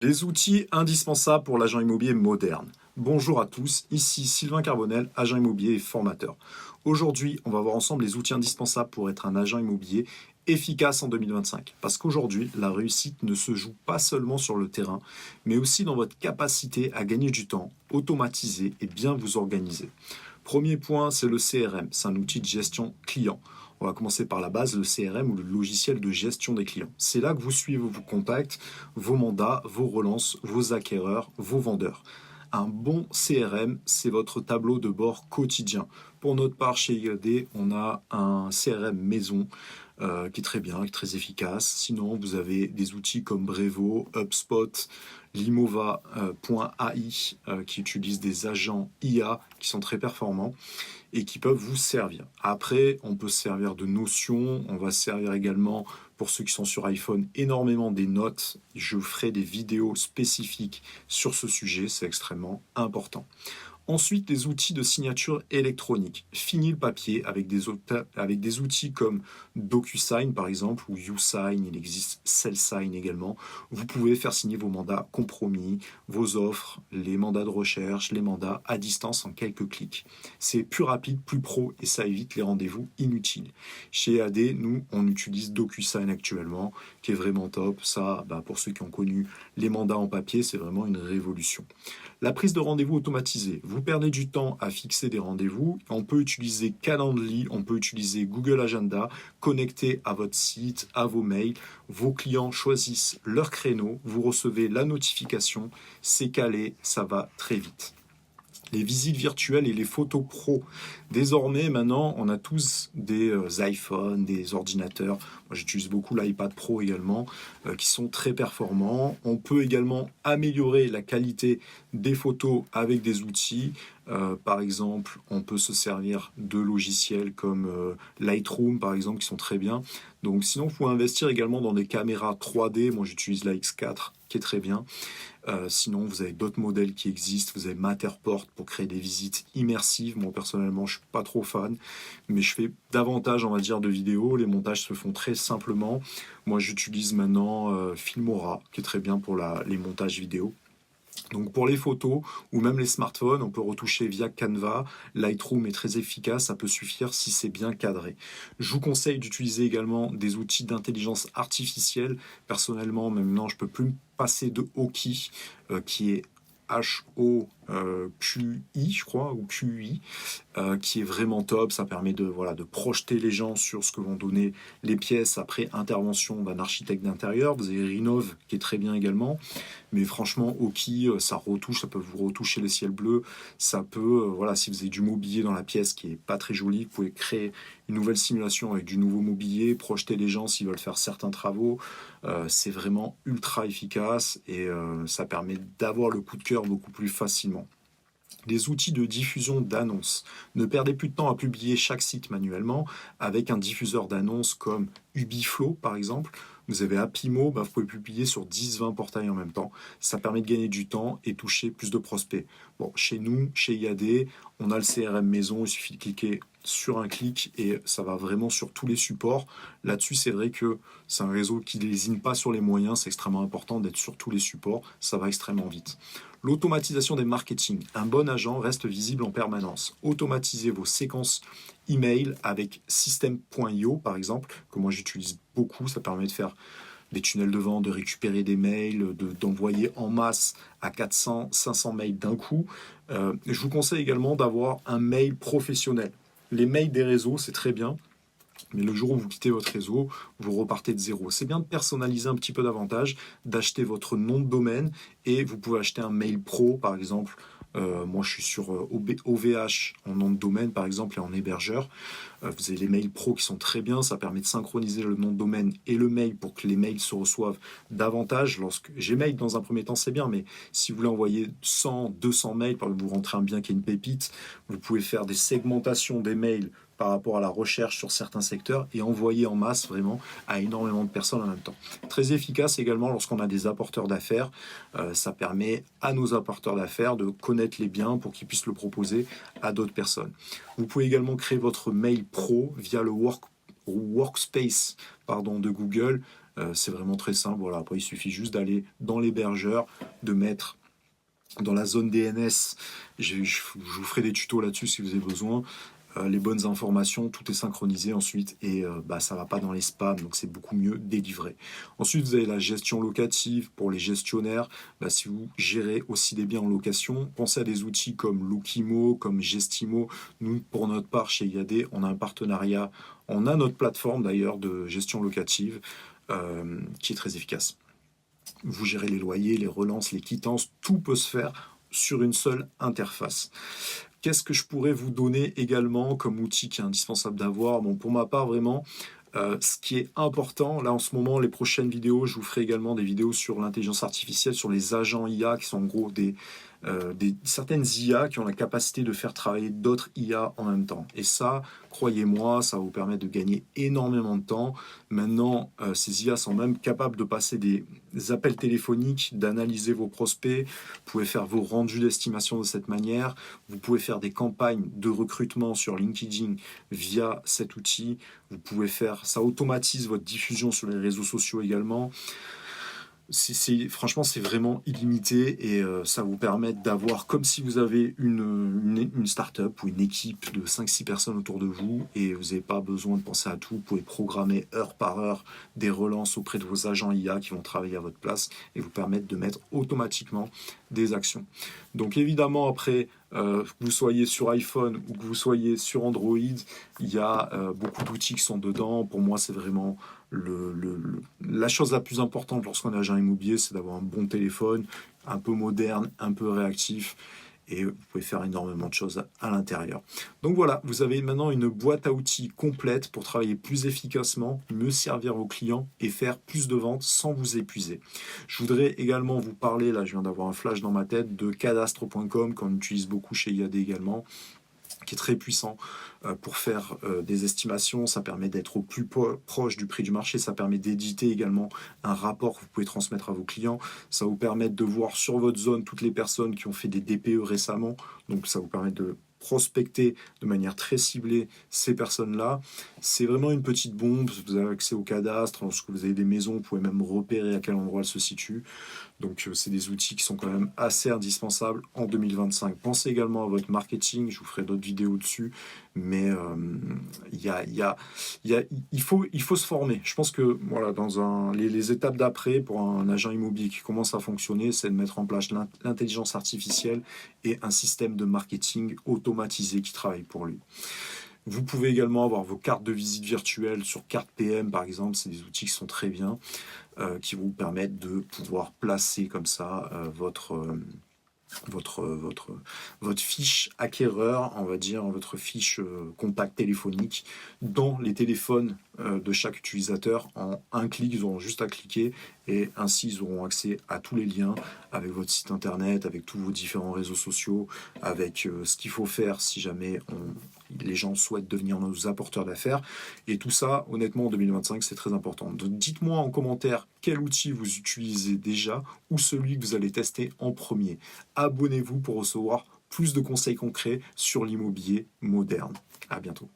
Les outils indispensables pour l'agent immobilier moderne. Bonjour à tous, ici Sylvain Carbonel, agent immobilier et formateur. Aujourd'hui, on va voir ensemble les outils indispensables pour être un agent immobilier efficace en 2025. Parce qu'aujourd'hui, la réussite ne se joue pas seulement sur le terrain, mais aussi dans votre capacité à gagner du temps, automatiser et bien vous organiser. Premier point, c'est le CRM, c'est un outil de gestion client. On va commencer par la base, le CRM ou le logiciel de gestion des clients. C'est là que vous suivez vos contacts, vos mandats, vos relances, vos acquéreurs, vos vendeurs. Un bon CRM, c'est votre tableau de bord quotidien. Pour notre part, chez IAD, on a un CRM maison qui est très bien, qui est très efficace. Sinon, vous avez des outils comme Brevo, HubSpot, Limova.ai qui utilisent des agents IA qui sont très performants et qui peuvent vous servir. Après, on peut se servir de Notion, on va se servir également, pour ceux qui sont sur iPhone, énormément des notes. Je ferai des vidéos spécifiques sur ce sujet, c'est extrêmement important. Ensuite, des outils de signature électronique. Fini le papier avec des outils comme DocuSign par exemple ou YouSign, il existe CellSign également. Vous pouvez faire signer vos mandats compromis, vos offres, les mandats de recherche, les mandats à distance en quelques clics. C'est plus rapide, plus pro et ça évite les rendez-vous inutiles. Chez AD, nous, on utilise DocuSign actuellement, qui est vraiment top. Ça, pour ceux qui ont connu les mandats en papier, c'est vraiment une révolution. La prise de rendez-vous automatisée. Vous perdez du temps à fixer des rendez-vous. On peut utiliser Calendly, on peut utiliser Google Agenda, connecté à votre site, à vos mails. Vos clients choisissent leur créneau, vous recevez la notification, c'est calé, ça va très vite. Les visites virtuelles et les photos pro. Désormais, maintenant, on a tous des iPhones, des ordinateurs. Moi, j'utilise beaucoup l'iPad Pro également, qui sont très performants. On peut également améliorer la qualité des photos avec des outils. Par exemple, on peut se servir de logiciels comme Lightroom, par exemple, qui sont très bien. Donc, sinon, vous pouvez investir également dans des caméras 3D. Moi, j'utilise la X4, qui est très bien. Sinon, vous avez d'autres modèles qui existent. Vous avez Matterport pour créer des visites immersives. Moi, personnellement, je suis pas trop fan, mais je fais davantage, on va dire, de vidéos. Les montages se font très simplement. Moi, j'utilise maintenant Filmora, qui est très bien pour les montages vidéo. Donc pour les photos ou même les smartphones, on peut retoucher via Canva. Lightroom est très efficace, ça peut suffire si c'est bien cadré. Je vous conseille d'utiliser également des outils d'intelligence artificielle. Personnellement, maintenant, je ne peux plus me passer de Hoki, qui est HOQI, je crois, ou QI, qui est vraiment top. Ça permet de projeter les gens sur ce que vont donner les pièces après intervention d'un architecte d'intérieur. Vous avez Rinov, qui est très bien également. Mais franchement, Oki, ça retouche, ça peut vous retoucher les ciels bleus. Ça peut, si vous avez du mobilier dans la pièce qui est pas très joli, vous pouvez créer une nouvelle simulation avec du nouveau mobilier, projeter les gens s'ils veulent faire certains travaux. C'est vraiment ultra efficace et ça permet d'avoir le coup de cœur beaucoup plus facilement. Les outils de diffusion d'annonces. Ne perdez plus de temps à publier chaque site manuellement avec un diffuseur d'annonces comme Ubiflow par exemple. Vous avez Apimo, vous pouvez publier sur 10-20 portails en même temps. Ça permet de gagner du temps et toucher plus de prospects. Bon, chez nous, chez IAD, on a le CRM maison, il suffit de cliquer sur un clic et ça va vraiment sur tous les supports. Là-dessus, c'est vrai que c'est un réseau qui ne lésine pas sur les moyens, c'est extrêmement important d'être sur tous les supports, ça va extrêmement vite. L'automatisation des marketing. Un bon agent reste visible en permanence. Automatisez vos séquences email avec System.io par exemple, que moi j'utilise beaucoup. Ça permet de faire des tunnels de vente, de récupérer des mails, d'envoyer en masse à 400, 500 mails d'un coup. Je vous conseille également d'avoir un mail professionnel. Les mails des réseaux, c'est très bien. Mais le jour où vous quittez votre réseau, vous repartez de zéro. C'est bien de personnaliser un petit peu davantage, d'acheter votre nom de domaine et vous pouvez acheter un mail pro, par exemple. Moi, je suis sur OVH en nom de domaine, par exemple, et en hébergeur. Vous avez les mails pro qui sont très bien. Ça permet de synchroniser le nom de domaine et le mail pour que les mails se reçoivent davantage. Lorsque Gmail, dans un premier temps, c'est bien, mais si vous voulez envoyer 100, 200 mails, par exemple, vous rentrez un bien qui est une pépite, vous pouvez faire des segmentations des mails par rapport à la recherche sur certains secteurs et envoyer en masse vraiment à énormément de personnes en même temps. Très efficace également lorsqu'on a des apporteurs d'affaires. Ça permet à nos apporteurs d'affaires de connaître les biens pour qu'ils puissent le proposer à d'autres personnes. Vous pouvez également créer votre mail pro via le Workspace de Google. C'est vraiment très simple. Voilà. Après, il suffit juste d'aller dans l'hébergeur, de mettre dans la zone DNS, je vous ferai des tutos là-dessus si vous avez besoin, les bonnes informations, tout est synchronisé ensuite et ça va pas dans les spams, donc c'est beaucoup mieux délivré. Ensuite, vous avez la gestion locative pour les gestionnaires. Si vous gérez aussi des biens en location, pensez à des outils comme Lookimo, comme Gestimo. Nous, pour notre part, chez IAD, on a un partenariat, on a notre plateforme d'ailleurs de gestion locative qui est très efficace. Vous gérez les loyers, les relances, les quittances, tout peut se faire sur une seule interface. Qu'est-ce que je pourrais vous donner également comme outil qui est indispensable d'avoir? Bon, pour ma part, vraiment, ce qui est important, là en ce moment, les prochaines vidéos, je vous ferai également des vidéos sur l'intelligence artificielle, sur les agents IA, qui sont en gros certaines IA qui ont la capacité de faire travailler d'autres IA en même temps. Et ça, croyez-moi, ça va vous permettre de gagner énormément de temps. Maintenant, ces IA sont même capables de passer des appels téléphoniques, d'analyser vos prospects. Vous pouvez faire vos rendus d'estimation de cette manière. Vous pouvez faire des campagnes de recrutement sur LinkedIn via cet outil. Vous pouvez faire, ça automatise votre diffusion sur les réseaux sociaux également. Franchement, c'est vraiment illimité et ça vous permet d'avoir comme si vous avez une start-up ou une équipe de 5-6 personnes autour de vous et vous n'avez pas besoin de penser à tout. Vous pouvez programmer heure par heure des relances auprès de vos agents IA qui vont travailler à votre place et vous permettre de mettre automatiquement des actions. Donc évidemment, après, que vous soyez sur iPhone ou que vous soyez sur Android, il y a beaucoup d'outils qui sont dedans. Pour moi, c'est vraiment la chose la plus importante lorsqu'on est agent immobilier, c'est d'avoir un bon téléphone, un peu moderne, un peu réactif, et vous pouvez faire énormément de choses à l'intérieur. Donc voilà, vous avez maintenant une boîte à outils complète pour travailler plus efficacement, mieux servir vos clients et faire plus de ventes sans vous épuiser. Je voudrais également vous parler, là je viens d'avoir un flash dans ma tête, de cadastre.com qu'on utilise beaucoup chez IAD également, qui est très puissant pour faire des estimations. Ça permet d'être au plus proche du prix du marché. Ça permet d'éditer également un rapport que vous pouvez transmettre à vos clients. Ça vous permet de voir sur votre zone toutes les personnes qui ont fait des DPE récemment. Donc ça vous permet de prospecter de manière très ciblée ces personnes-là. C'est vraiment une petite bombe. Vous avez accès au cadastre. Lorsque vous avez des maisons, vous pouvez même repérer à quel endroit elles se situent. Donc c'est des outils qui sont quand même assez indispensables en 2025. Pensez également à votre marketing. Je vous ferai d'autres vidéos dessus. Mais il faut se former. Je pense que voilà, les étapes d'après pour un agent immobilier qui commence à fonctionner, c'est de mettre en place l'intelligence artificielle et un système de marketing automatisé qui travaille pour lui. Vous pouvez également avoir vos cartes de visite virtuelles sur Carte PM par exemple, c'est des outils qui sont très bien, qui vous permettent de pouvoir placer comme ça votre fiche acquéreur, on va dire, votre fiche contact téléphonique dans les téléphones de chaque utilisateur. En un clic, ils auront juste à cliquer et ainsi ils auront accès à tous les liens avec votre site internet, avec tous vos différents réseaux sociaux, avec ce qu'il faut faire si jamais les gens souhaitent devenir nos apporteurs d'affaires. Et tout ça, honnêtement, en 2025, c'est très important. Donc, dites-moi en commentaire quel outil vous utilisez déjà ou celui que vous allez tester en premier. Abonnez-vous pour recevoir plus de conseils concrets sur l'immobilier moderne. À bientôt.